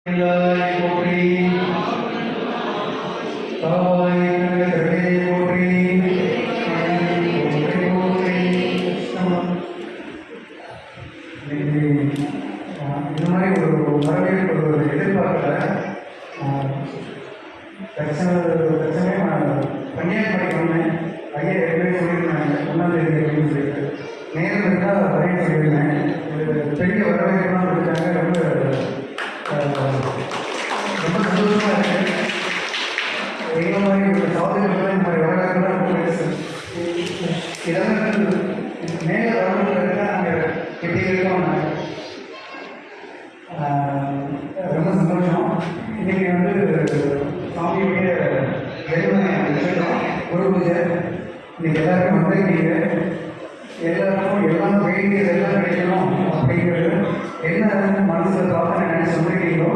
போற்றி இந்த மாதிரி ஒரு வரவேற்பு எதிர்பார்க்கல. பிரச்சனை கன்னியாகுமரிக்கு வந்தேன். ஐயா ஏற்கனவே சொல்லியிருந்தாங்க 1ஆம் தேதி அப்படின்னு சொல்லிட்டு நேரம் இருந்தால் வரையும் சொல்லியிருந்தேன். பெரிய வரவேற்புலாம் கொடுத்தாங்க. ரொம்ப சந்தோஷமாக இருக்குது. எங்களை மாதிரி ஒரு சகோதரர்கள் இந்த மாதிரி வரவேற்புலாம் ரொம்ப பெருசு. இதெல்லாம் மேலே வரவேற்பு நாங்கள் எப்படி இருக்கோம். ரொம்ப சந்தோஷம். இன்றைக்கி சாமியுடைய குரு பூஜை. இன்னைக்கு எல்லாருக்கும் எல்லாருக்கும் எல்லாம் வேண்டியது எல்லாம் கிடைக்கணும் அப்படிங்கிறது என்ன மனசில் பிரார்த்தனை நினைச்சு சொல்லிட்டீங்களோ